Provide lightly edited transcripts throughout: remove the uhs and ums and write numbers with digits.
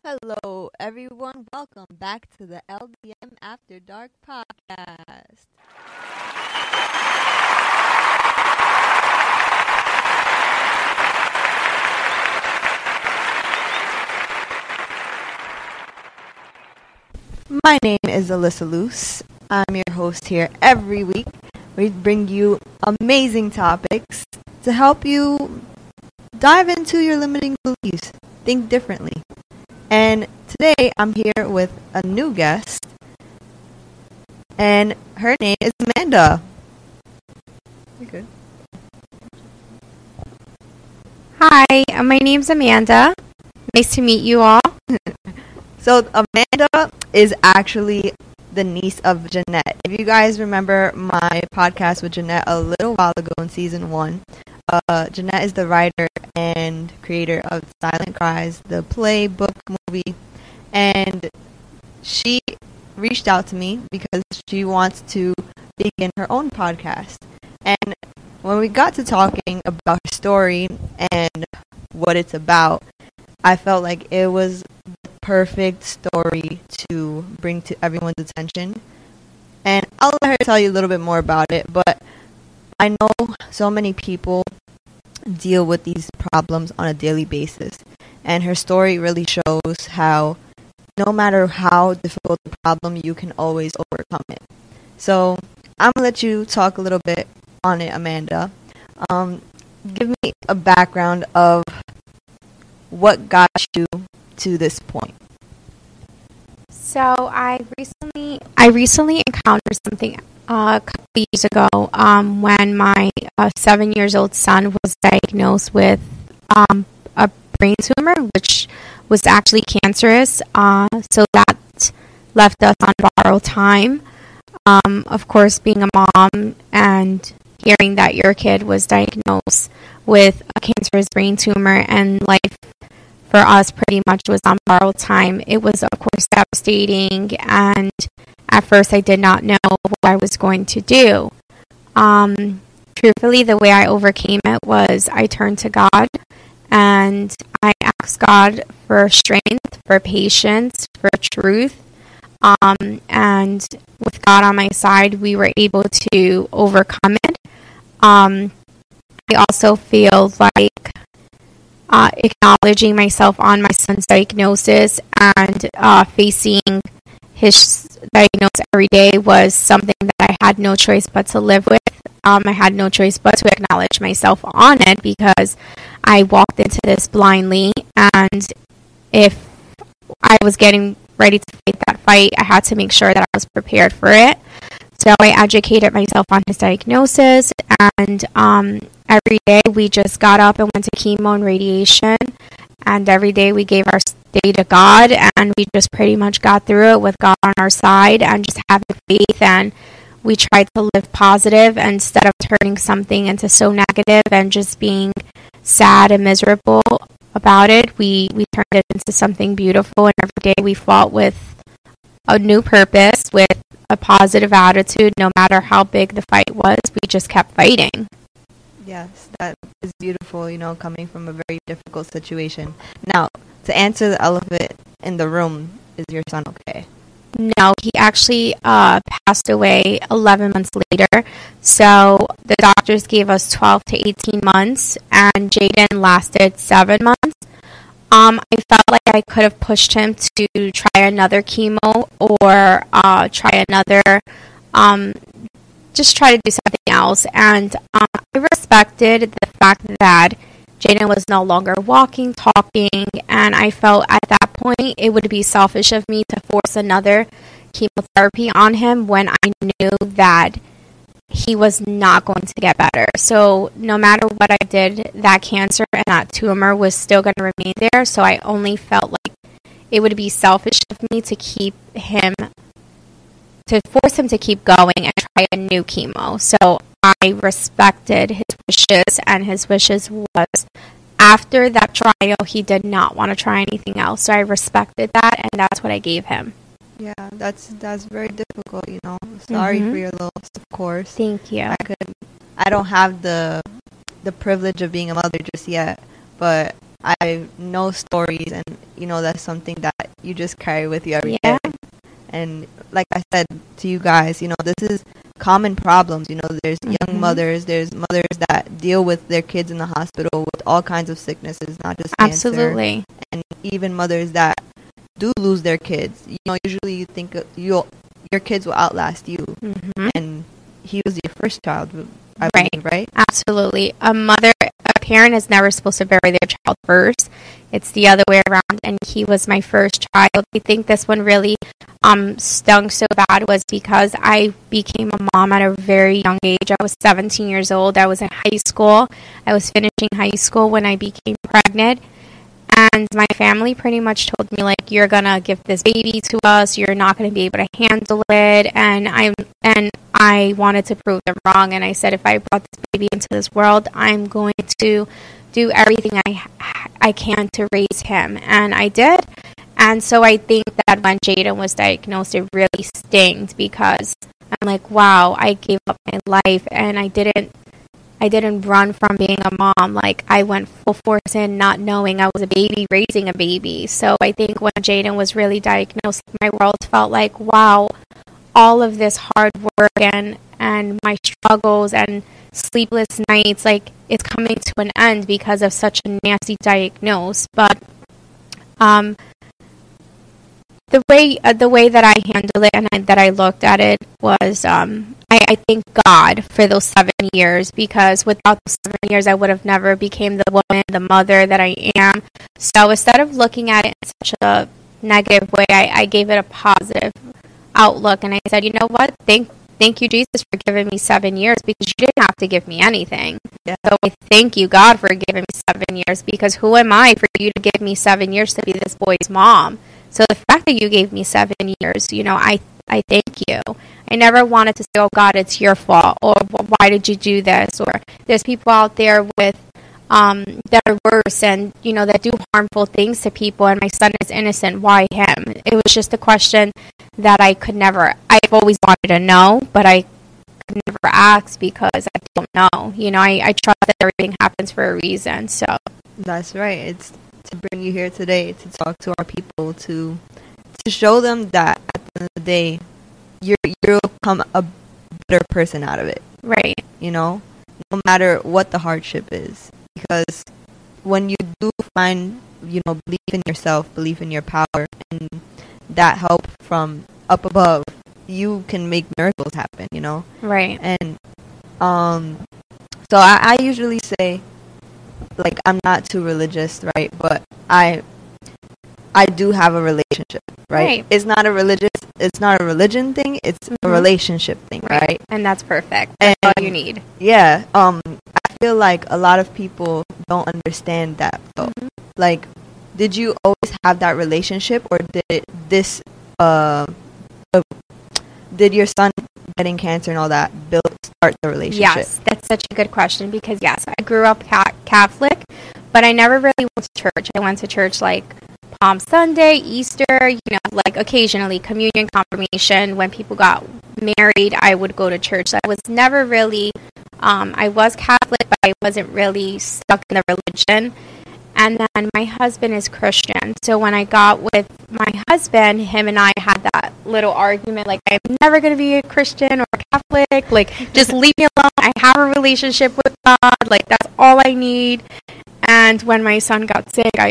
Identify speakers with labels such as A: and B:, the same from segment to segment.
A: Hello, everyone. Welcome back to the LDM After Dark podcast. My name is Alyssa Luce. I'm your host here every week. We bring you amazing topics to help you dive into your limiting beliefs, think differently. And today I'm here with a new guest, and her name is Amanda. You good?
B: Hi, my name's Amanda. Nice to meet you all.
A: So Amanda is actually the niece of Jeanette. If you guys remember my podcast with Jeanette a little while ago in season 1, Jeanette is the writer and creator of Silent Cries, the play, book, movie, and she reached out to me because she wants to begin her own podcast. And when we got to talking about her story and what it's about, I felt like it was the perfect story to bring to everyone's attention. And I'll let her tell you a little bit more about it, but I know so many people deal with these problems on a daily basis, and her story really shows how no matter how difficult the problem, you can always overcome it. So I'm gonna let you talk a little bit on it, Amanda. Give me a background of what got you to this point.
B: So I recently encountered something a couple years ago when my 7-year-old son was diagnosed with a brain tumor, which was actually cancerous. So that left us on borrowed time. Of course, being a mom and hearing that your kid was diagnosed with a cancerous brain tumor and life for us pretty much was on borrowed time. It was, of course, devastating, and at first I did not know what I was going to do. Truthfully, the way I overcame it was I turned to God and I asked God for strength, for patience, for truth. And with God on my side, we were able to overcome it. I also feel like acknowledging myself on my son's diagnosis and facing his diagnosis every day was something that I had no choice but to live with. I had no choice but to acknowledge myself on it because I walked into this blindly, and if I was getting ready to fight that fight, I had to make sure that I was prepared for it. So I educated myself on his diagnosis, and every day we just got up and went to chemo and radiation, and every day we gave our day to God, and we just pretty much got through it with God on our side and just having faith, and we tried to live positive instead of turning something into so negative and just being sad and miserable about it. We turned it into something beautiful, and every day we fought with a new purpose, with a positive attitude. No matter how big the fight was, we just kept fighting.
A: Yes, that is beautiful, coming from a very difficult situation. Now, to answer the elephant in the room, is your son okay?
B: No, he actually passed away 11 months later. So the doctors gave us 12 to 18 months, and Jaden lasted 7 months. I felt like I could have pushed him to try another chemo or try another, just try to do something else. And I respected the fact that Jaden was no longer walking, talking, and I felt at that point it would be selfish of me to force another chemotherapy on him when I knew that he was not going to get better. So no matter what I did, that cancer and that tumor was still going to remain there. So I only felt like it would be selfish of me to force him to keep going and try a new chemo. So I respected his wishes, and his wishes was after that trial, he did not want to try anything else. So I respected that, and that's what I gave him.
A: Yeah, that's very difficult, Sorry for your loss, of course.
B: Thank you.
A: I don't have the privilege of being a mother just yet, but I know stories, and that's something that you just carry with you every
B: Yeah.
A: day. And like I said to you guys, this is common problems. There's young mothers, there's mothers that deal with their kids in the hospital with all kinds of sicknesses, not just cancer.
B: Absolutely.
A: And even mothers that do lose their kids. Usually you think your kids will outlast you. And he was your first child, I believe, right?
B: Absolutely. A parent is never supposed to bury their child first. It's the other way around, and he was my first child. I think this one really stung so bad was because I became a mom at a very young age. I was 17 years old. I was in high school. I was finishing high school when I became pregnant. And my family pretty much told me, like, you're going to give this baby to us. You're not going to be able to handle it. And I wanted to prove them wrong. And I said, if I brought this baby into this world, I'm going to do everything I can to raise him. And I did. And so I think that when Jaden was diagnosed, it really stings because I'm like, wow, I gave up my life and I didn't run from being a mom. Like, I went full force in not knowing I was a baby, raising a baby. So I think when Jaden was really diagnosed, my world felt like, wow, all of this hard work and my struggles and sleepless nights, like, it's coming to an end because of such a nasty diagnosis. But the way that I handled it and that I looked at it was I thank God for those 7 years, because without those 7 years I would have never became the woman, the mother that I am. So instead of looking at it in such a negative way, I gave it a positive outlook, and I said, you know what, thank you, Jesus, for giving me 7 years, because you didn't have to give me anything.
A: Yeah.
B: So I thank you, God, for giving me 7 years, because who am I for you to give me 7 years to be this boy's mom? So the fact that you gave me 7 years, I thank you. I never wanted to say, oh, God, it's your fault, or why did you do this? Or there's people out there with that are worse and, that do harmful things to people, and my son is innocent. Why him? It was just a question that I've always wanted to know, but I could never ask because I don't know. I trust that everything happens for a reason. So
A: that's right. It's to bring you here today to talk to our people, to show them that at the end of the day, you'll come a better person out of it.
B: Right.
A: No matter what the hardship is. Because when you do find, belief in yourself, belief in your power, and that help from up above, you can make miracles happen,
B: Right.
A: And so I usually say, like, I'm not too religious, right? But I do have a relationship, right? It's not a religion thing, it's a relationship thing, right?
B: And that's perfect. That's all you need.
A: Yeah. I feel like a lot of people don't understand that, though. Like, did you always have that relationship, or did your son getting cancer and all that start the relationship?
B: Yes, that's such a good question, because yes, I grew up Catholic, but I never really went to church. I went to church like Palm Sunday, Easter, like occasionally communion, confirmation. When people got married, I would go to church. So I was never really, I was Catholic, but I wasn't really stuck in the religion. And then my husband is Christian. So when I got with my husband, him and I had that little argument, like, I'm never going to be a Christian or a Catholic. Like, just leave me alone. I have a relationship with God. Like, that's all I need. And when my son got sick, I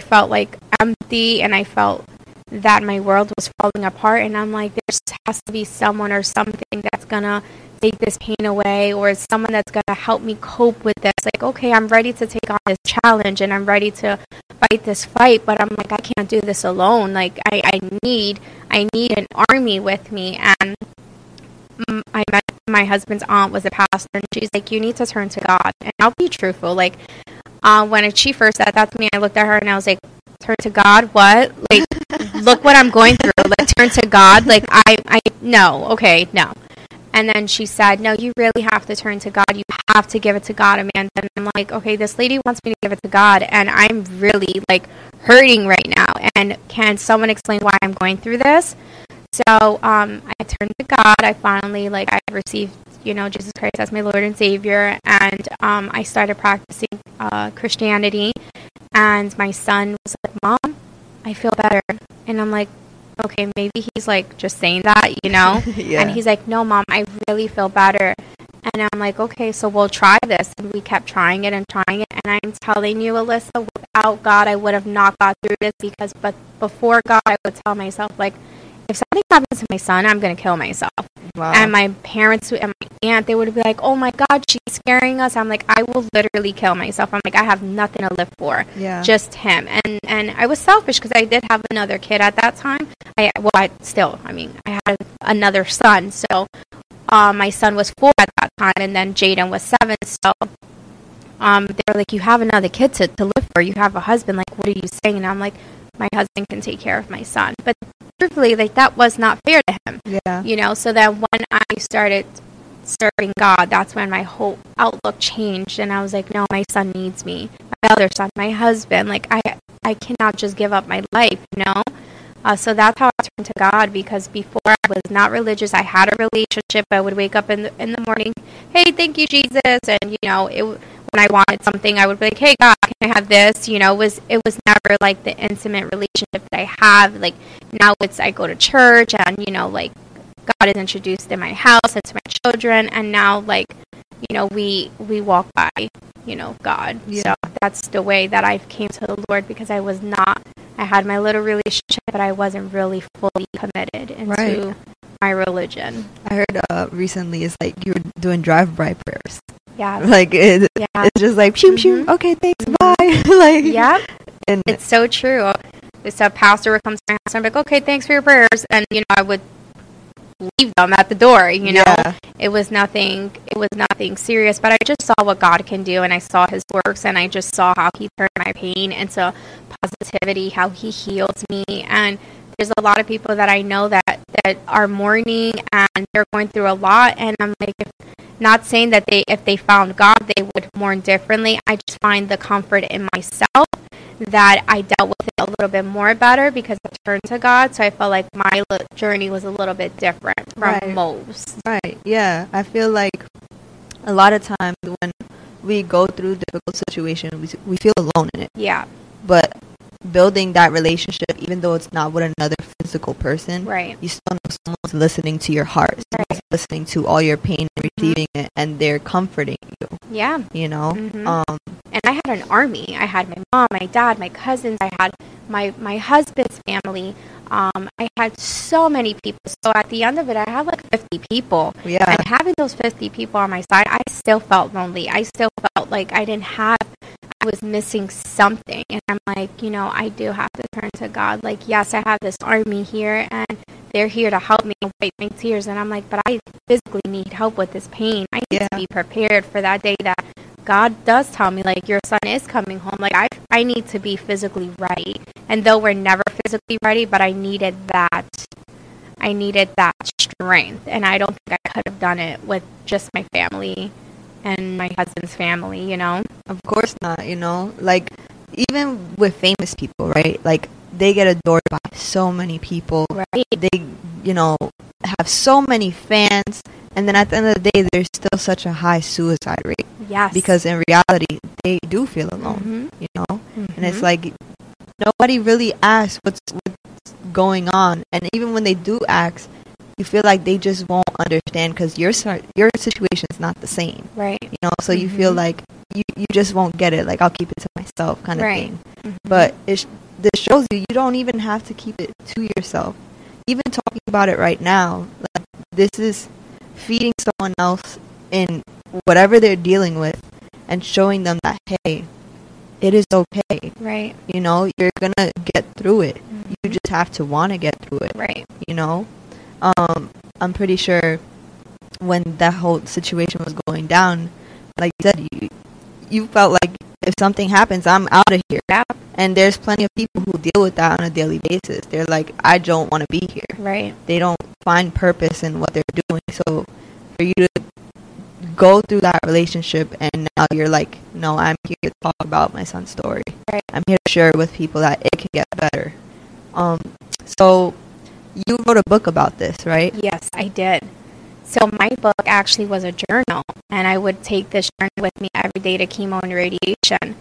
B: felt like empty, and I felt that my world was falling apart. And I'm like, there has to be someone or something that's going to take this pain away, or someone that's going to help me cope with this. Like, okay, I'm ready to take on this challenge, and I'm ready to fight this fight, but I'm like, I can't do this alone. Like, I need an army with me. And I met my husband's aunt was a pastor, and she's like, you need to turn to God. And I'll be truthful, like, when she first said that to me, I looked at her and I was like, turn to God? What? Like, look what I'm going through. Like, turn to God? Like, no. Okay, no. And then she said, no, you really have to turn to God. You have to give it to God, Amanda. And I'm like, okay, this lady wants me to give it to God, and I'm really, like, hurting right now. And can someone explain why I'm going through this? So I turned to God. I finally, I received, Jesus Christ as my Lord and Savior. And I started practicing Christianity. And my son was like, Mom, I feel better. And I'm like, okay, maybe he's like just saying that,
A: Yeah.
B: And he's like, no, Mom, I really feel better. And I'm like, okay, so we'll try this. And we kept trying it. And I'm telling you, Alyssa, without God, I would have not got through this, but before God, I would tell myself, like, if something happens to my son, I'm going to kill myself.
A: Wow.
B: And my parents and my aunt, they would be like, oh my God, she's scaring us. I'm like, I will literally kill myself. I'm like, I have nothing to live for.
A: Yeah.
B: Just him. And I was selfish because I did have another kid at that time. I had another son. So my son was 4 at that time, and then Jaden was 7. So they were like, you have another kid to live for. You have a husband. Like, what are you saying? And I'm like, my husband can take care of my son. But truthfully, like, that was not fair to him.
A: Yeah.
B: So then when I started serving God, that's when my whole outlook changed. And I was like, no, my son needs me. My other son, my husband. Like, I cannot just give up my life, So that's how I turned to God, because before I was not religious. I had a relationship. I would wake up in the morning, hey, thank you, Jesus. And, when I wanted something, I would be like, hey, God, can I have this? It was never like the intimate relationship that I have. Like, now I go to church, and, like, God is introduced in my house and to my children. And now, like, we walk by, God.
A: Yeah.
B: So that's the way that I came to the Lord, because I had my little relationship, but I wasn't really fully committed into my religion.
A: I heard recently it's like you were doing drive-by prayers.
B: Yeah.
A: Like it's just like, shoo, shoo, okay, thanks, bye. Like,
B: yeah.
A: And
B: it's so true. This pastor would come to my house, and I'm like, okay, thanks for your prayers. And, I would leave them at the door,
A: Yeah.
B: It was nothing serious, but I just saw what God can do, and I saw his works, and I just saw how he turned my pain into positivity, how he heals me. And there's a lot of people that I know that are mourning, and they're going through a lot, and I'm like, not saying that if they found God, they would mourn differently. I just find the comfort in myself that I dealt with it a little bit more better because I turned to God. So I felt like my journey was a little bit different from most.
A: Right. Yeah. I feel like a lot of times when we go through difficult situations, we feel alone in it.
B: Yeah.
A: But building that relationship, even though it's not with another physical person,
B: you
A: still know someone's listening to your heart, someone's listening to all your pain and receiving it, and they're comforting you.
B: Yeah.
A: And
B: I had an army. I had my mom, my dad, my cousins. I had my husband's family. I had so many people. So at the end of it, I had like 50 people.
A: Yeah.
B: And having those 50 people on my side, I still felt lonely. I still felt like I was missing something. And I'm like, I do have to turn to God. Like, yes, I have this army here, and they're here to help me wipe my tears. And I'm like, but I physically need help with this pain. I need to be prepared for that day that God does tell me, like, your son is coming home. Like, I need to be physically ready. And though we're never physically ready, but I needed that strength. And I don't think I could have done it with just my family and my husband's family,
A: Of course not, Like, even with famous people, right? Like, they get adored by so many people.
B: Right.
A: They, have so many fans. And then at the end of the day, there's still such a high suicide rate.
B: Yes.
A: Because in reality, they do feel alone, And it's like, nobody really asks what's going on. And even when they do ask, you feel like they just won't understand because your situation is not the same.
B: Right.
A: So you feel like you just won't get it. Like, I'll keep it to myself kind of thing. But this shows you don't even have to keep it to yourself. Even talking about it right now, like, this is feeding someone else in whatever they're dealing with and showing them that, hey, it is okay.
B: Right.
A: You're going to get through it. You just have to want to get through it.
B: Right.
A: I'm pretty sure when that whole situation was going down, like you said, you felt like if something happens, I'm out of here.
B: Yeah.
A: And there's plenty of people who deal with that on a daily basis. They're like, I don't want to be here.
B: Right.
A: They don't find purpose in what they're doing. So for you to go through that relationship and now you're like, no, I'm here to talk about my son's story.
B: Right.
A: I'm here to share with people that it can get better. So you wrote a book about this, right?
B: Yes, I did. So my book actually was a journal, and I would take this journal with me every day to chemo and radiation.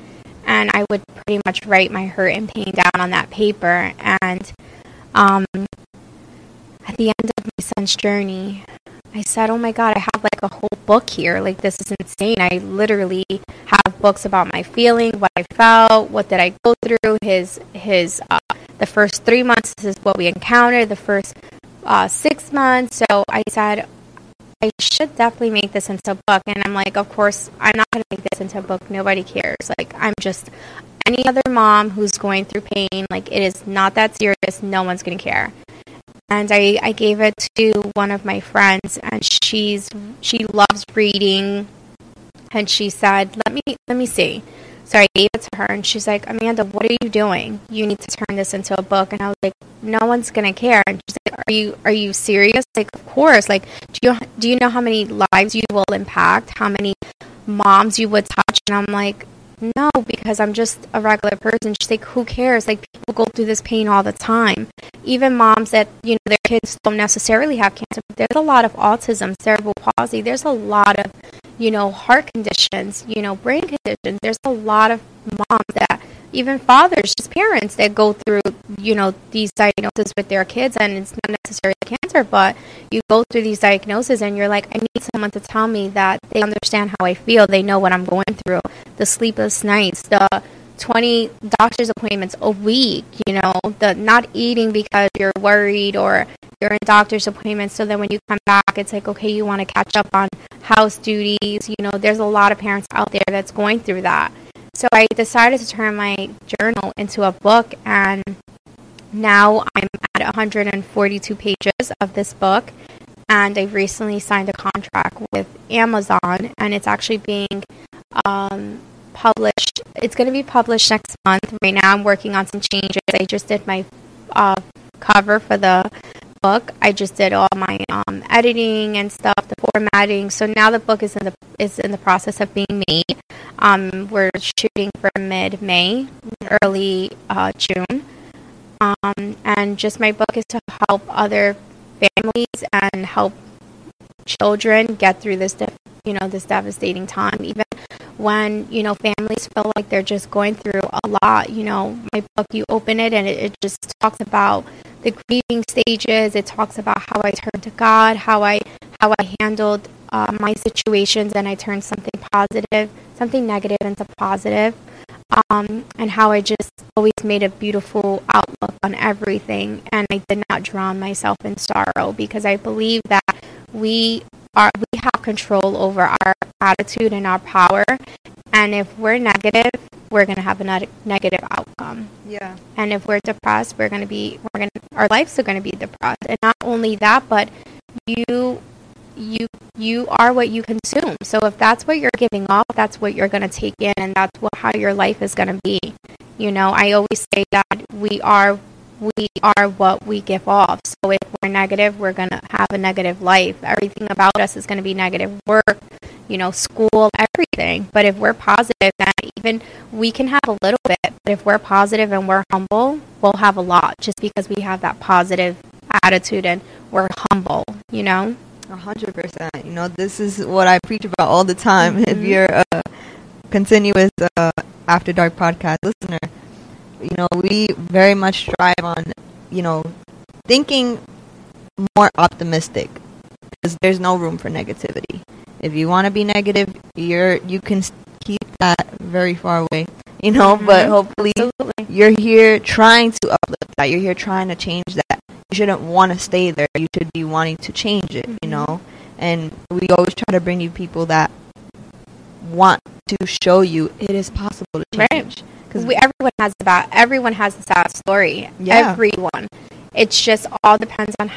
B: and I would pretty much write my hurt and pain down on that paper. And at the end of my son's journey, I said, oh my God, I have like a whole book here. Like, this is insane. I literally have books about my feeling, what I felt, what did I go through, the first 3 months, this is what we encountered, the first 6 months. So I said, I should definitely make this into a book. And I'm like, of course, I'm not going to make this into a book. Nobody cares. Like, I'm just any other mom who's going through pain. Like, it is not that serious. No one's going to care. And I gave it to one of my friends, and she loves reading. And she said, let me see. So I gave it to her, and she's like, Amanda, what are you doing? You need to turn this into a book. And I was like, no one's gonna care. And she's like, are you serious? Like, of course. Like, do you know how many lives you will impact? How many moms you would touch? And I'm like, no, because I'm just a regular person. She's like, who cares? Like, people go through this pain all the time. Even moms that, their kids don't necessarily have cancer, but there's a lot of autism, cerebral palsy. There's a lot of, heart conditions, brain conditions. There's a lot of moms that, even fathers, just parents that go through, these diagnoses with their kids, and it's not necessarily cancer, but you go through these diagnoses and you're like, I need someone to tell me that they understand how I feel. They know what I'm going through. The sleepless nights, the 20 doctor's appointments a week, the not eating because you're worried or you're in doctor's appointments. So then when you come back, it's like, okay, you want to catch up on house duties. There's a lot of parents out there that's going through that. So I decided to turn my journal into a book, and now I'm at 142 pages of this book, and I recently signed a contract with Amazon, and it's actually being published. It's going to be published next month. Right now I'm working on some changes. I just did my cover for the book. I just did all my editing and stuff, the formatting. So now the book is in the process of being made. We're shooting for mid-May, early June. And just my book is to help other families and help children get through this this devastating time. Even when, families feel like they're just going through a lot, my book, you open it and it just talks about the grieving stages. It talks about how I turned to God, how I handled my situations, and I turned something negative into positive, and how I just always made a beautiful outlook on everything, and I did not drown myself in sorrow, because I believe that we have control over our attitude and our power, and if we're negative, we're going to have a negative outcome.
A: Yeah.
B: And if we're depressed, our lives are going to be depressed. And not only that, but you are what you consume. So if that's what you're giving off, that's what you're going to take in, and that's how your life is going to be. I always say that we are what we give off. So if we're negative, we're going to have a negative life. Everything about us is going to be negative. Work, school, everything. But if we're positive, then even we can have a little bit. But if we're positive and we're humble, we'll have a lot, just because we have that positive attitude and we're humble,
A: 100%. This is what I preach about all the time.
B: Mm-hmm.
A: If you're a continuous After Dark podcast listener, we very much strive on, thinking more optimistic, because there's no room for negativity. If you want to be negative, you can keep that very far away,
B: Mm-hmm.
A: But hopefully
B: Absolutely.
A: you're here trying to uplift that. You're here trying to change that. You shouldn't want to stay there. You should be wanting to change it,
B: Mm-hmm.
A: And we always try to bring you people that want to show you it is possible to change.
B: Because everyone has a sad story.
A: Yeah.
B: Everyone. It's just all depends on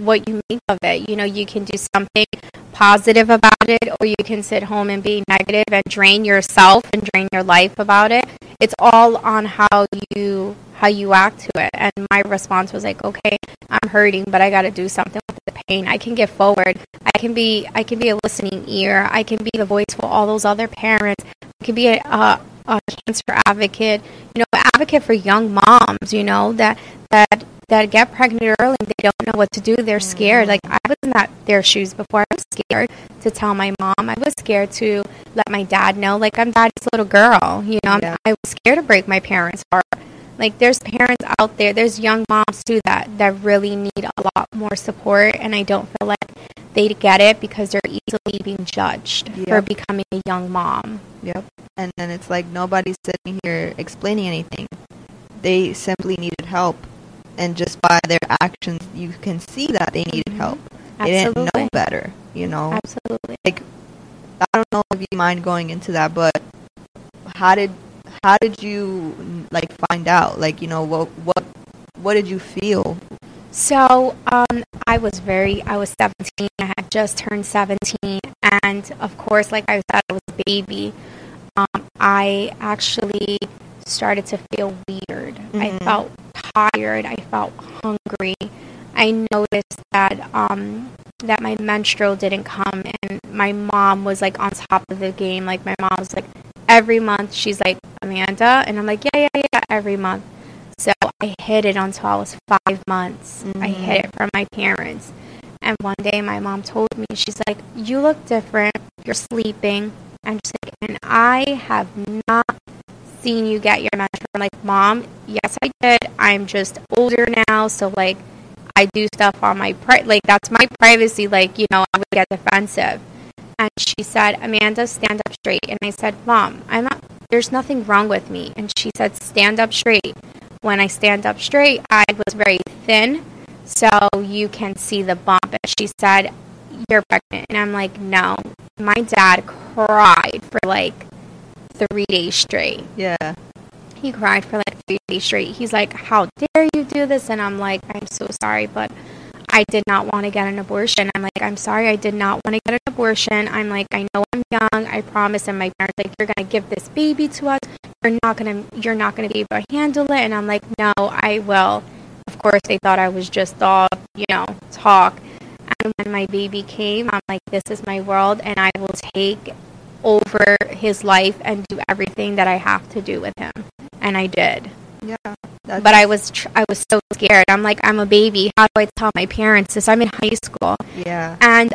B: what you make of it. You can do something positive about it, or you can sit home and be negative and drain yourself and drain your life about it. It's all on how you act to it. And my response was like, okay, I'm hurting, but I got to do something with the pain. I can get forward. I can be a listening ear. I can be the voice for all those other parents. I can be a cancer advocate, advocate for young moms, that that get pregnant early and they don't know what to do. They're scared. Like, I was in their shoes before. I was scared to tell my mom. I was scared to let my dad know, like, I'm daddy's little girl. You know, I was scared to break my parents' heart. Like, there's parents out there, there's young moms too that really need a lot more support, and I don't feel like they get it because they're easily being judged for becoming a young mom.
A: Yep. And then it's like nobody's sitting here explaining anything. They simply needed help, and just by their actions you can see that they needed help. They didn't know better, you know. Absolutely. Like, I don't know if you mind going into that, but how did you, like, find out? Like, you know, what did you feel?
B: So, I was 17. I had just turned 17, and of course, like I said, I was a baby. I actually started to feel weird. I felt tired. I felt hungry. I noticed that that my menstrual didn't come, and my mom was like on top of the game. Like, my mom was like, every month she's like, Amanda, and I'm like, yeah, every month. So I hid it until I was 5 months. I hid it from my parents. And one day my mom told me, she's like, you look different. You're sleeping. And she's like, and I have not seen you get your menstrual. I'm like, Mom, yes, I did. I'm just older now. So, like, I do stuff on my, like, that's my privacy. Like, you know, I would get defensive. And she said, Amanda, stand up straight. And I said, Mom, there's nothing wrong with me. And she said, stand up straight. When I stand up straight, I was very thin, so you can see the bump. And she said, you're pregnant. And I'm like, no. My dad cried for like 3 days straight. Yeah. He cried for like 3 days straight. He's like, how dare you do this? And I'm like, I'm so sorry, but I did not want to get an abortion. I'm like, I'm sorry, I did not want to get an abortion. I'm like, I know I'm young, I promise. And my parents like, you're gonna give this baby to us. You're not gonna be able to handle it. And I'm like, no, I will. Of course, they thought I was just all, you know, talk. And when my baby came, I'm like, this is my world, and I will take over his life and do everything that I have to do with him. And I did. Yeah. But I was so scared. I'm like, I'm a baby. How do I tell my parents this? I'm in high school. Yeah. And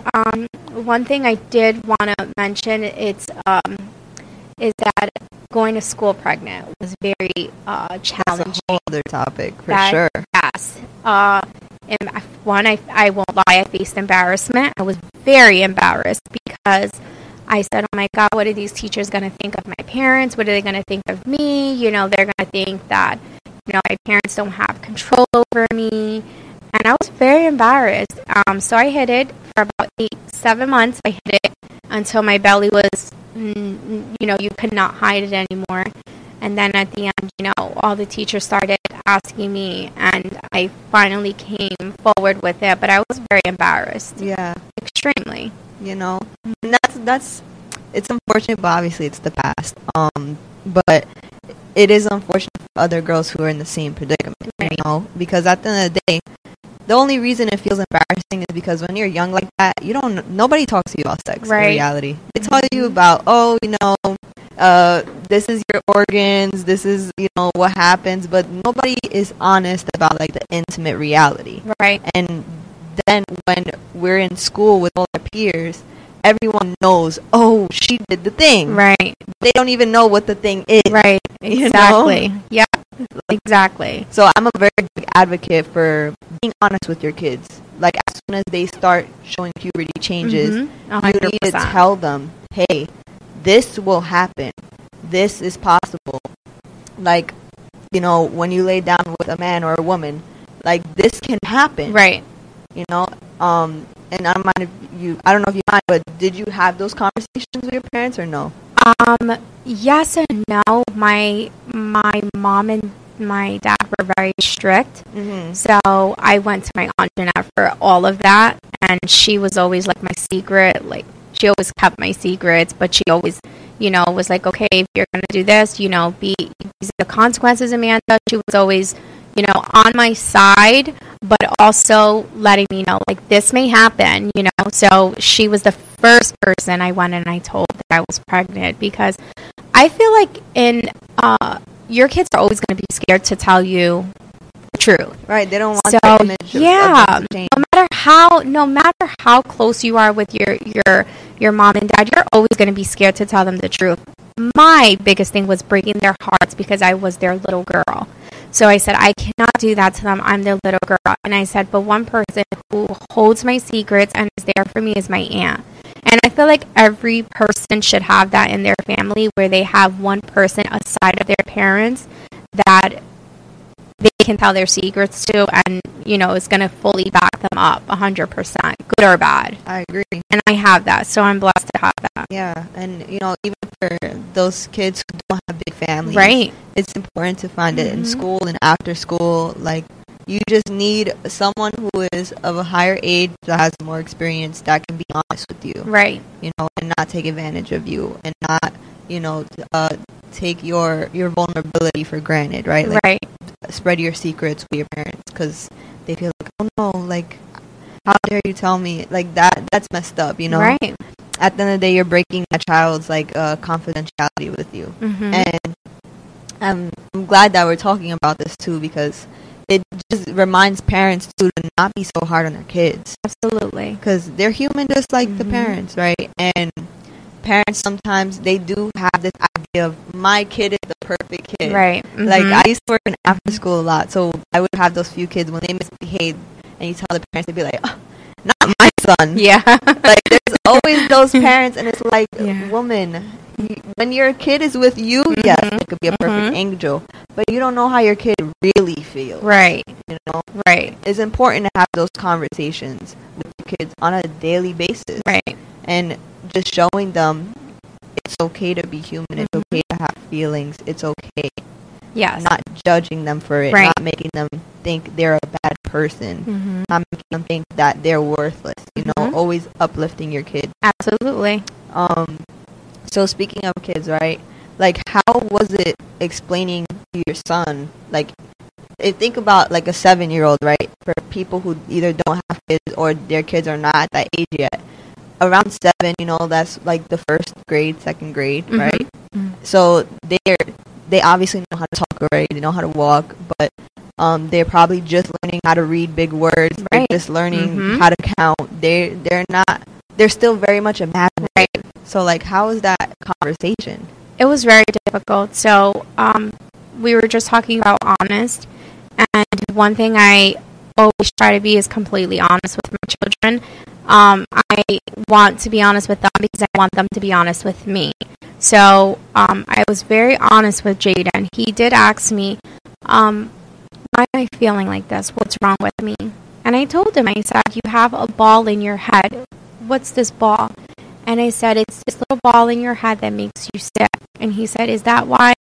B: one thing I did want to mention is that going to school pregnant was very challenging. That's a whole other topic, for sure. Yes. And I won't lie, I faced embarrassment. I was very embarrassed because I said, oh my God, what are these teachers going to think of my parents? What are they going to think of me? You know, they're going to think that, you know, my parents don't have control over me. And I was very embarrassed. So I hid it for about 7 months. I hid it until my belly was, you know, you could not hide it anymore. And then at the end, you know, all the teachers started asking me, and I finally came forward with it. But I was very embarrassed. Yeah. Extremely. You know, and that's it's unfortunate, but obviously it's the past. But it is unfortunate for other girls who are in the same predicament, right. You know, because at the end of the day, the only reason it feels embarrassing is because when you're young like that, nobody talks to you about sex, right. In reality. They tell you about, oh, you know, this is your organs, this is, you know, what happens, but nobody is honest about, like, the intimate reality. Right. And then when we're in school with all our peers, everyone knows, oh, she did the thing. Right. They don't even know what the thing is. Right. Exactly. You know? Yeah. Exactly. So I'm a very big advocate for being honest with your kids. Like, as soon as they start showing puberty changes, you need to tell them, hey, this will happen. This is possible. Like, you know, when you lay down with a man or a woman, like, this can happen. Right. You know, and I don't know if you mind, but did you have those conversations with your parents or no? Yes and no. My mom and my dad were very strict. Mm-hmm. So I went to my Aunt Jeanette for all of that, and she was always like my secret. Like, she always kept my secrets, but she always, you know, was like, okay, if you're going to do this, you know, these are the consequences, Amanda. She was always, you know, on my side, but also letting me know, like, this may happen, you know. So she was the first person I went and I told that I was pregnant, because I feel like your kids are always going to be scared to tell you the truth.
A: Right. They don't want
B: So
A: the image of change.
B: No matter how close you are with your mom and dad, you're always going to be scared to tell them the truth. My biggest thing was breaking their hearts because I was their little girl. So I said, I cannot do that to them. I'm their little girl. And I said, but one person who holds my secrets and is there for me is my aunt. And I feel like every person should have that in their family, where they have one person aside of their parents that they can tell their secrets to, and, you know, it's going to fully back them up 100%, good or bad.
A: I agree.
B: And I have that, so I'm blessed to have that.
A: Yeah, and, you know, even for those kids who don't have big families,
B: right,
A: it's important to find it in school and after school. Like, you just need someone who is of a higher age, that has more experience, that can be honest with you.
B: Right.
A: You know, and not take advantage of you, and not, you know, take your vulnerability for granted, right? Like,
B: right.
A: Spread your secrets with your parents because they feel like, oh no, like, how dare you tell me? Like, that's messed up, you know?
B: Right.
A: At the end of the day, you're breaking that child's, like, confidentiality with you. And I'm glad that we're talking about this too, because it just reminds parents too to not be so hard on their kids.
B: Absolutely.
A: Because they're human just like the parents, right? And parents sometimes, they do have this idea of, my kid is the perfect kid.
B: Right.
A: Like, I used to work in after school a lot, so I would have those few kids, when they misbehave and you tell the parents, they'd be like, oh, not my son.
B: Yeah.
A: Like, there's always those parents, and it's like, woman, when your kid is with you, yes, it could be a perfect angel, but you don't know how your kid really feels.
B: Right.
A: You know?
B: Right.
A: It's important to have those conversations with your kids on a daily basis.
B: Right.
A: And just showing them it's okay to be human, it's okay to have feelings, it's okay.
B: Yes.
A: Not judging them for it,
B: Right.
A: not making them think they're a bad person, not making them think that they're worthless, you know, always uplifting your kid.
B: Absolutely.
A: So speaking of kids, right, like, how was it explaining to your son, like, think about, like, a 7-year-old, right, for people who either don't have kids or their kids are not at that age yet. Around 7, you know, that's like the first grade, second grade, right? So they obviously know how to talk already, they know how to walk, but they're probably just learning how to read big words, they're just learning how to count. They're still very much imaginative.
B: Right.
A: So, like, how was that conversation?
B: It was very difficult. So we were just talking about honest, and one thing I always try to be is completely honest with my children. I want to be honest with them because I want them to be honest with me. So I was very honest with Jaden. He did ask me, why am I feeling like this? What's wrong with me? And I told him, I said, you have a ball in your head. What's this ball? And I said, it's this little ball in your head that makes you sick. And he said, is that why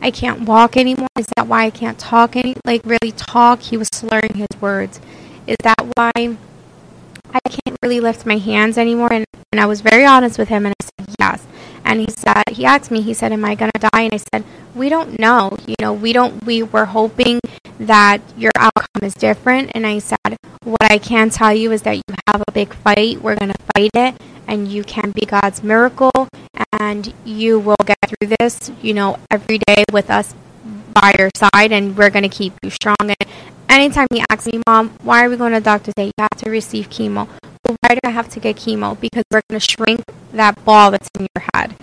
B: I can't walk anymore? Is that why I can't talk really talk? He was slurring his words. Is that why I can't really lift my hands anymore? And I was very honest with him, and I said yes. And he asked me, he said, am I going to die? And I said, we don't know. You know, we were hoping that your outcome is different. And I said, what I can tell you is that you have a big fight. We're going to fight it, and you can be God's miracle, and you will get through this, you know, every day with us by your side, and we're going to keep you strong. And anytime he asks me, Mom, why are we going to the doctor today? You have to receive chemo. Well, why do I have to get chemo? Because we're going to shrink that ball that's in your head.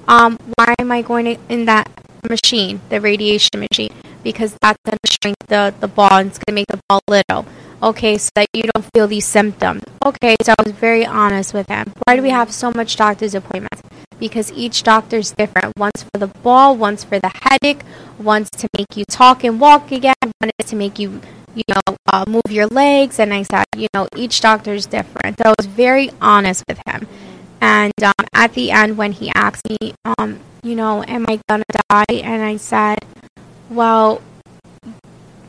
B: Why am I going in that machine, the radiation machine? Because that's going to shrink the ball, and it's going to make the ball little. Okay, so that you don't feel these symptoms. Okay, so I was very honest with him. Why do we have so much doctor's appointments? Because each doctor is different. One's for the ball, one's for the headache, one's to make you talk and walk again, one is to make you, move your legs. And I said, each doctor is different. So I was very honest with him. And at the end, when he asked me, am I gonna die? And I said, well,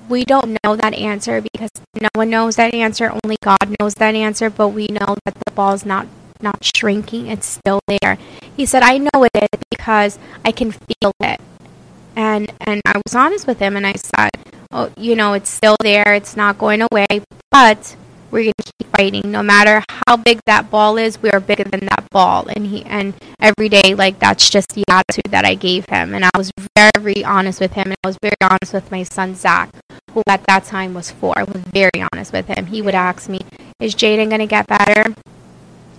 B: we don't know that answer because no one knows that answer. Only God knows that answer. But we know that the ball's not shrinking. It's still there. He said, I know it is because I can feel it. And I was honest with him, and I said, oh, it's still there. It's not going away. But we're going to keep fighting. No matter how big that ball is, we are bigger than that ball. And every day, that's just the attitude that I gave him. And I was very honest with him. And I was very honest with my son, Zach. who at that time was 4. I was very honest with him. He would ask me, is Jaden going to get better?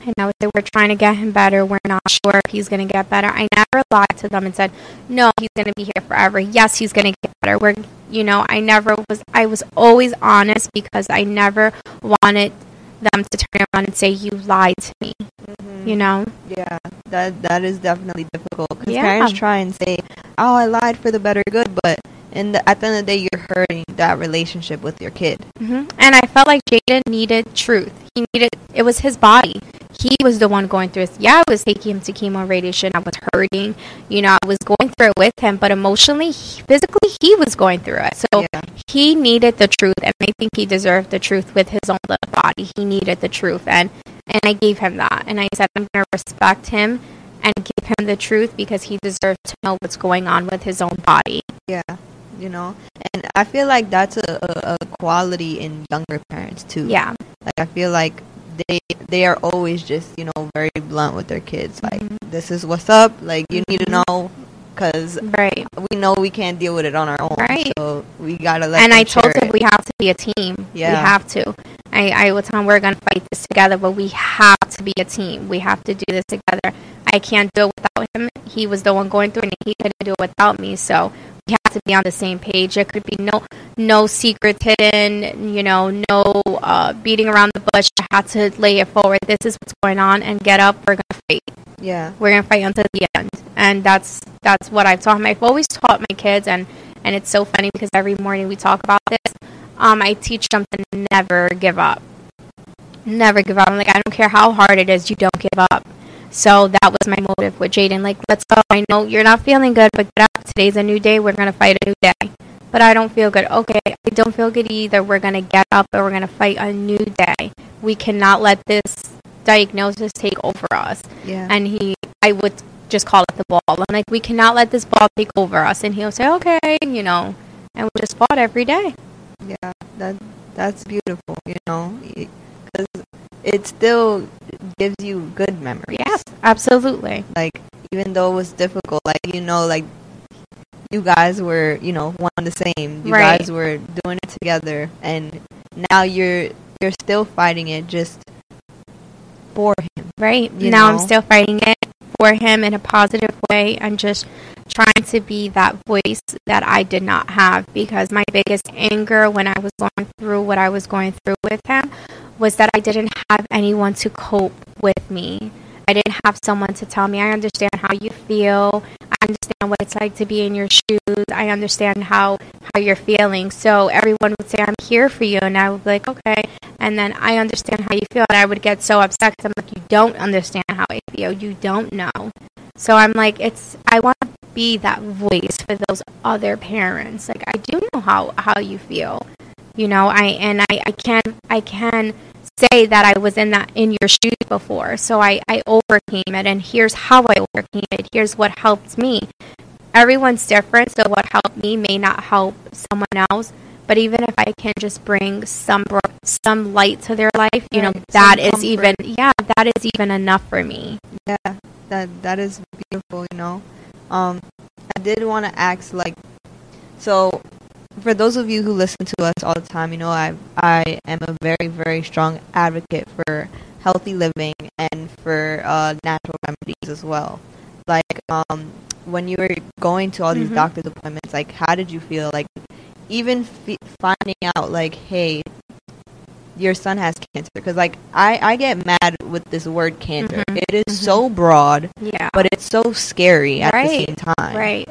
B: And I would say, we're trying to get him better. We're not sure if he's going to get better. I never lied to them and said, no, he's going to be here forever. Yes, he's going to get better. I was always honest because I never wanted them to turn around and say, you lied to me.
A: Yeah, that is definitely difficult because parents try and say, oh, I lied for the better good, but at the end of the day, you're hurting that relationship with your kid.
B: And I felt like Jaden needed truth. It was his body. He was the one going through it. Yeah, I was taking him to chemo radiation. I was hurting. I was going through it with him, but emotionally, physically, he was going through it. So he needed the truth, and I think he deserved the truth with his own little body. He needed the truth, and I gave him that. And I said, I'm going to respect him and give him the truth because he deserves to know what's going on with his own body.
A: Yeah. And I feel like that's a quality in younger parents too.
B: Yeah.
A: Like I feel like they are always just, very blunt with their kids. Like, this is what's up. Like, you need to know because we know we can't deal with it on our own. Right. So we got to let them. And I told him
B: we have to be a team. Yeah. We have to. I would tell him we're going to fight this together, but we have to be a team. We have to do this together. I can't do it without him. He was the one going through it, and he couldn't do it without me. So we have to be on the same page. There could be no secret hidden, no beating around the bush. I had to lay it forward. This is what's going on, and get up. We're going to fight. Yeah. We're going to fight until the end. And that's what I've taught him. I've always taught my kids, and it's so funny because every morning we talk about this. I teach them to never give up. Never give up. I'm like, I don't care how hard it is, you don't give up. So that was my motive with Jaden. Like, let's go. I know you're not feeling good, but get up. Today's a new day. We're going to fight a new day. But I don't feel good. Okay, I don't feel good either. We're going to get up and we're going to fight a new day. We cannot let this diagnosis take over us. Yeah. And I would just call it the ball. I'm like, we cannot let this ball take over us. And he'll say, okay, and we just fought every day.
A: Yeah, that's beautiful, because it still gives you good memories.
B: Yes, absolutely.
A: Like, even though it was difficult, like, you guys were, one and the same. You guys were doing it together, and now you're still fighting it just for him.
B: Right. Now I'm still fighting it for him in a positive way and just trying to be that voice that I did not have, because my biggest anger when I was going through what I was going through with him was that I didn't have anyone to cope with me. I didn't have someone to tell me, I understand how you feel. I understand what it's like to be in your shoes. I understand how you're feeling. So everyone would say, I'm here for you. And I would be like, okay. And then I understand how you feel. And I would get so upset because I'm like, you don't understand how I feel. You don't know. So I'm like, I want to be that voice for those other parents. Like, I do know how you feel. I can say that I was in your shoes before. So I overcame it, and here's how I overcame it. Here's what helped me. Everyone's different, so what helped me may not help someone else. But even if I can just bring some light to their life, that is even enough for me.
A: Yeah, that is beautiful. I did want to ask, so for those of you who listen to us all the time, I am a very, very strong advocate for healthy living and for natural remedies as well. Like, when you were going to all these doctor's appointments, like, how did you feel? Like, even finding out, like, hey, your son has cancer. Because, like, I get mad with this word cancer. It is so broad, but it's so scary at the same time. Right.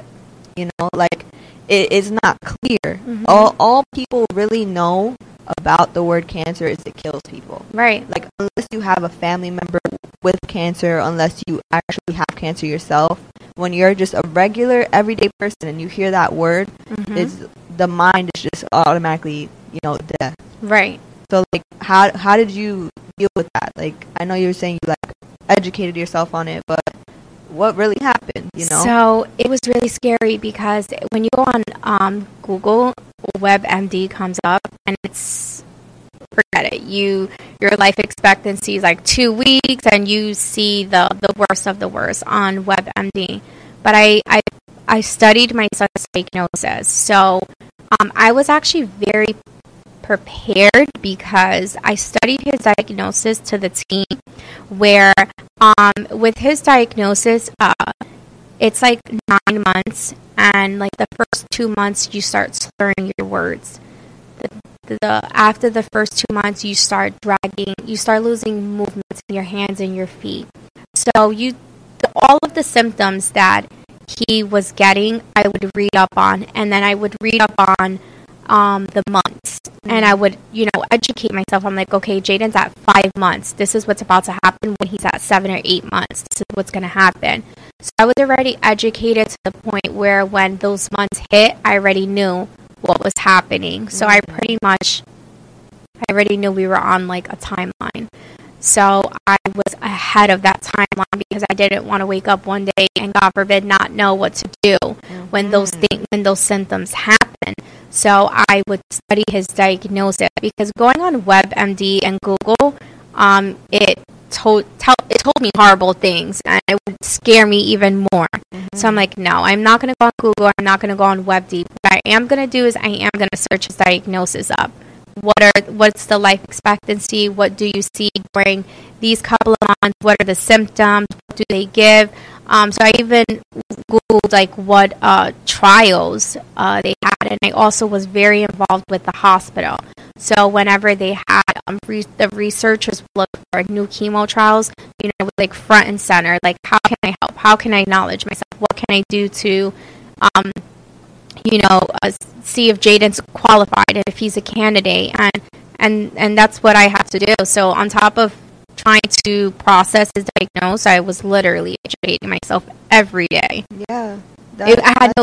A: Like, it is not clear. All people really know about the word cancer is it kills people. Right. Like, unless you have a family member with cancer, unless you actually have cancer yourself, when you're just a regular, everyday person and you hear that word, the mind is just automatically, death. Right. So, like, how did you deal with that? Like, I know you were saying you, like, educated yourself on it, but what really happened,
B: So it was really scary because when you go on Google, WebMD comes up and forget it. Your life expectancy is like 2 weeks, and you see the worst of the worst on WebMD. But I studied my son's diagnosis. So I was actually very prepared because I studied his diagnosis to the T, where with his diagnosis, it's like 9 months, and like the first 2 months you start slurring your words. After the first 2 months you start losing movements in your hands and your feet. So all of the symptoms that he was getting, I would read up on, and then I would read up on the months, and I would, educate myself. I'm like, okay, Jaden's at 5 months. This is what's about to happen when he's at 7 or 8 months. This is what's going to happen. So I was already educated to the point where when those months hit, I already knew what was happening. So I already knew we were on like a timeline. So I was ahead of that timeline because I didn't want to wake up one day and, God forbid, not know what to do when those symptoms happen. So I would study his diagnosis, because going on WebMD and Google, it told me horrible things, and it would scare me even more. So I'm like, no, I'm not going to go on Google. I'm not going to go on WebMD. What I am going to do is I am going to search his diagnosis up. What's the life expectancy? What do you see during these couple of months? What are the symptoms? What do they give? So I even Googled like what trials they had, and I also was very involved with the hospital. So whenever they had the researchers look for new chemo trials, like front and center, like how can I help? How can I acknowledge myself? What can I do to see if Jaden's qualified and if he's a candidate, and that's what I had to do. So on top of trying to process his diagnosis, I was literally educating myself every day.
A: Yeah,
B: I had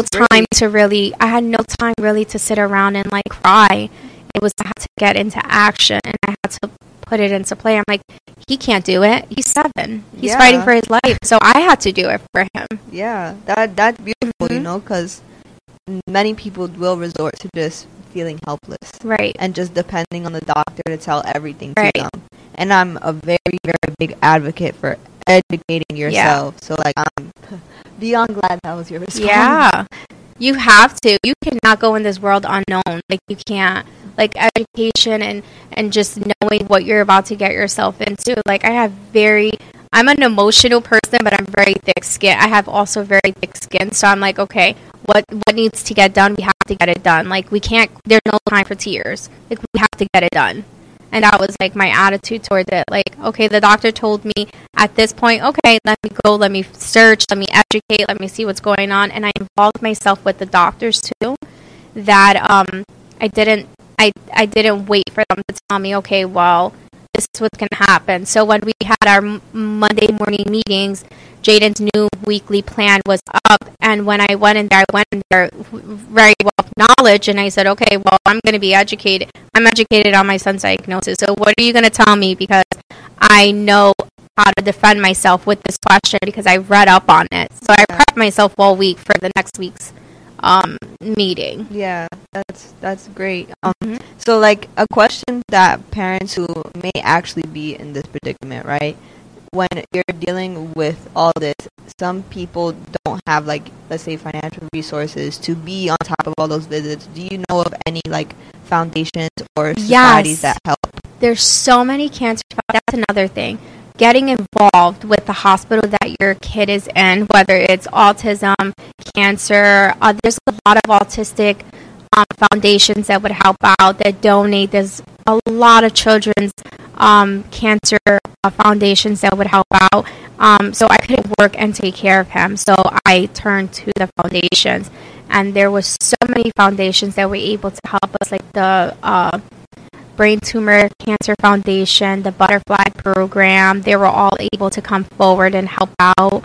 B: no time really to sit around and like cry. It was, I had to get into action, and I had to put it into play. I'm like, he can't do it. He's 7. He's fighting for his life, so I had to do it for him.
A: Yeah, that's beautiful, because many people will resort to just feeling helpless,
B: right,
A: and just depending on the doctor to tell everything to them. And I'm a very, very big advocate for educating yourself. So like, I'm beyond glad that was your response.
B: Yeah, you have to. You cannot go in this world unknown. Like, you can't. Like, education and just knowing what you're about to get yourself into. Like, I'm an emotional person, but I'm very thick skinned. I have also very thick skin, so I'm like, okay, what needs to get done? We have to get it done. Like, there's no time for tears. Like, we have to get it done. And that was like my attitude towards it. Like, okay, the doctor told me at this point, okay, let me go, let me search, let me educate, let me see what's going on. And I involved myself with the doctors too, that I didn't wait for them to tell me, okay, well, this is what's going to happen. So when we had our Monday morning meetings, Jaden's new weekly plan was up. And when I went in there very well knowledge, and I said, okay, well, I'm going to be educated. I'm educated on my son's diagnosis. So what are you going to tell me? Because I know how to defend myself with this question because I read up on it. So I prepped myself all week for the next week's meeting.
A: Yeah, that's great. So like, a question that parents who may actually be in this predicament, right? When you're dealing with all this, some people don't have, like, let's say, financial resources to be on top of all those visits. Do you know of any like foundations or societies that help?
B: There's so many cancer. That's another thing. Getting involved with the hospital that your kid is in, whether it's autism, cancer, there's a lot of autistic foundations that would help out, that donate. There's a lot of children's cancer foundations that would help out. So I couldn't work and take care of him, so I turned to the foundations, and there was so many foundations that were able to help us, like the Brain Tumor Cancer Foundation, the Butterfly Program. They were all able to come forward and help out.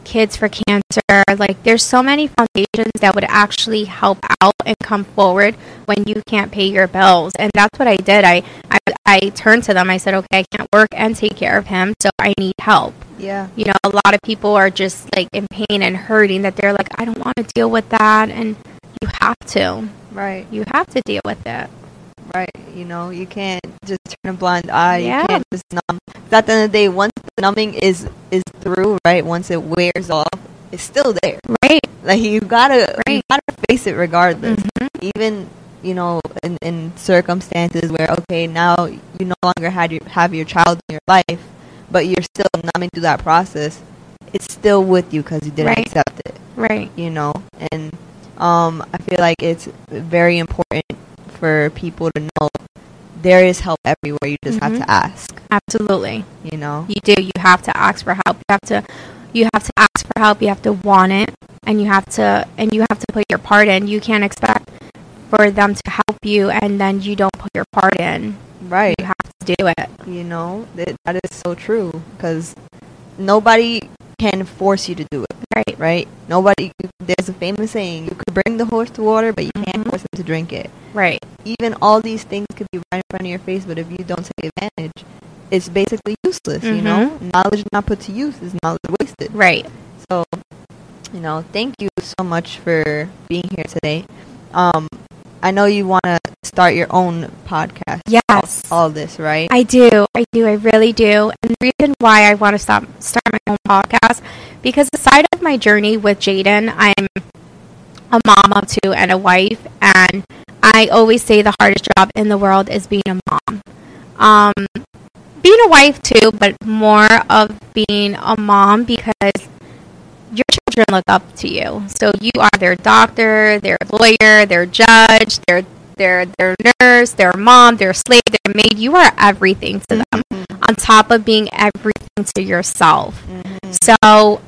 B: Kids for Cancer. Like, there's so many foundations that would actually help out and come forward when you can't pay your bills. And that's what I did. I turned to them. I said, okay, I can't work and take care of him, so I need help.
A: Yeah.
B: A lot of people are just like in pain and hurting, that they're like, I don't want to deal with that. And you have to.
A: Right.
B: You have to deal with it.
A: Right. You can't just turn a blind eye. Yeah. You can't just numb. At the end of the day, once the numbing is through, right, once it wears off, is still there.
B: Right.
A: Like you gotta face it regardless. Even, you know, in circumstances where, okay, now you no longer have your child in your life, but you're still numbing through that process, it's still with you because you didn't accept it.
B: Right.
A: You know, and I feel like it's very important for people to know there is help everywhere. You just have to ask.
B: Absolutely.
A: You know,
B: you do. You have to ask for help. You have to ask for help. You have to want it, and you have to put your part in. You can't expect for them to help you and then you don't put your part in.
A: Right.
B: You have to do it.
A: You know, that is so true, because nobody can force you to do it. Right. Nobody. There's a famous saying: you could bring the horse to water, but you can't force him to drink it.
B: Right.
A: Even all these things could be right in front of your face, but if you don't take advantage, it's basically useless. You know, knowledge not put to use is knowledge wasted.
B: Right.
A: So, you know, thank you so much for being here today. I know you want to start your own podcast.
B: Yes.
A: All this, right?
B: I do. I really do. And the reason why I want to start my own podcast, because aside of my journey with Jaden, I'm a mom of two and a wife. And I always say the hardest job in the world is being a mom. Being a wife too, but more of being a mom, because your children look up to you. So you are their doctor, their lawyer, their judge, their nurse, their mom, their slave, their maid. You are everything to them, on top of being everything to yourself. So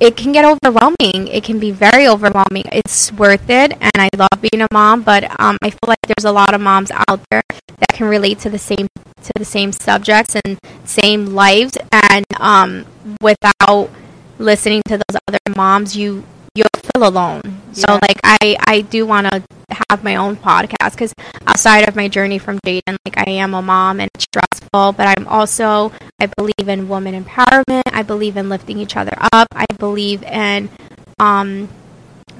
B: it can get overwhelming. It can be very overwhelming. It's worth it, and I love being a mom. But I feel like there's a lot of moms out there that can relate to the same subjects and same lives, and without listening to those other moms, you'll feel alone. So like I do want to have my own podcast, because outside of my journey from Jaden, like I am a mom and it's stressful, but I believe in woman empowerment. I believe in lifting each other up. I believe in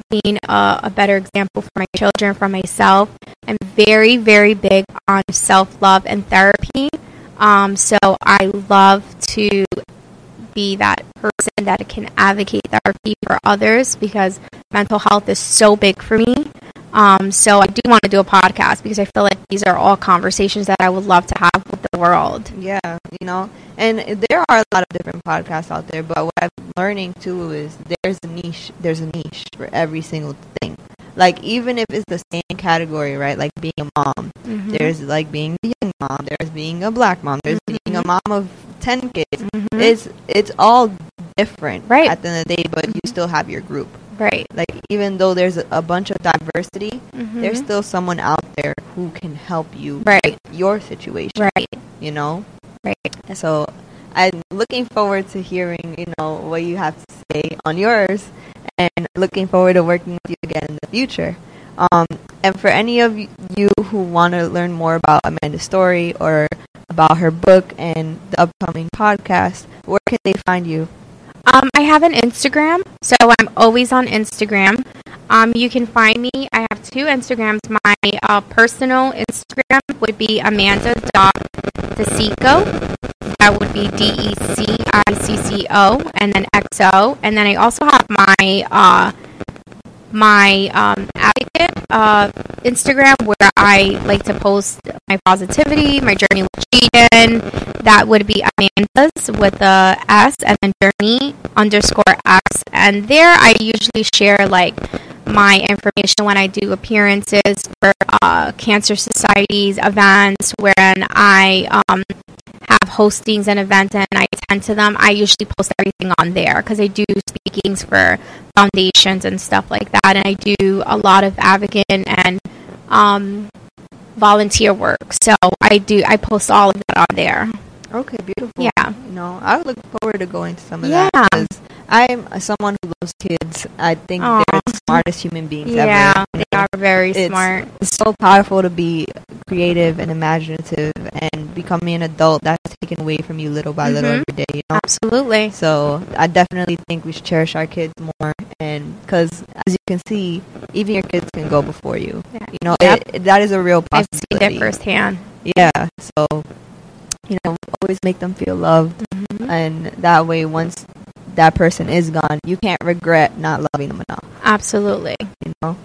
B: being a better example for my children, for myself. I'm very, very big on self-love and therapy. So I love to be that person that can advocate therapy for others, because mental health is so big for me. So I do want to do a podcast, because I feel like these are all conversations that I would love to have with the world.
A: Yeah, you know, and there are a lot of different podcasts out there, but what I'm learning too is there's a niche for every single thing. Like, even if it's the same category, right? Like being a mom, there's like being a young mom, there's being a black mom, there's being a mom of 10 kids. It's all different at the end of the day, but you still have your group. Right. Like, even though there's a bunch of diversity, there's still someone out there who can help you with your situation. Right. You know? Right. So I'm looking forward to hearing, you know, what you have to say on yours, and looking forward to working with you again in the future. And for any of you who want to learn more about Amanda's story or about her book and the upcoming podcast, where can they find you?
B: I have an Instagram, so I'm always on Instagram. You can find me. I have two Instagrams. My personal Instagram would be Amanda.DeCicco. That would be DECICCO, and then XO. And then I also have my advocate Instagram, where I like to post my positivity, my journey with Jaden. That would be Amanda's with the S, and then journey_X. And there I usually share like my information when I do appearances for cancer societies, events, wherein I have hostings and events and I attend to them. I usually post everything on there, because I do speakings for foundations and stuff like that, and I do a lot of advocate and volunteer work. So I post all of that on there.
A: Okay, beautiful.
B: Yeah.
A: You know, I would look forward to going to some of that, because I'm someone who loves kids. I think they're the smartest human beings ever.
B: Yeah, they are very smart.
A: It's so powerful to be creative and imaginative, and becoming an adult that's taken away from you little by little every day, you know?
B: Absolutely.
A: So I definitely think we should cherish our kids more, and because as you can see, even your kids can go before you. Yeah. You know, that is a real possibility.
B: I've seen it firsthand.
A: Yeah, so, you know, always make them feel loved, and that way, once that person is gone, you can't regret not loving them enough.
B: Absolutely.
A: You know.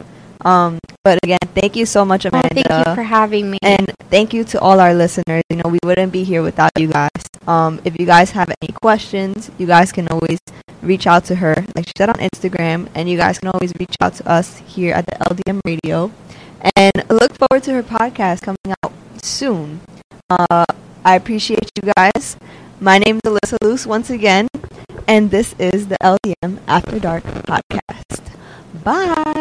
A: But again, thank you so much, Amanda.
B: Thank you for having me.
A: And thank you to all our listeners. You know, we wouldn't be here without you guys. If you guys have any questions, you guys can always reach out to her, like she said, on Instagram. And you guys can always reach out to us here at the LDM Radio. And look forward to her podcast coming out soon. I appreciate you guys. My name is Alyssa Luce once again. And this is the LDM After Dark podcast. Bye.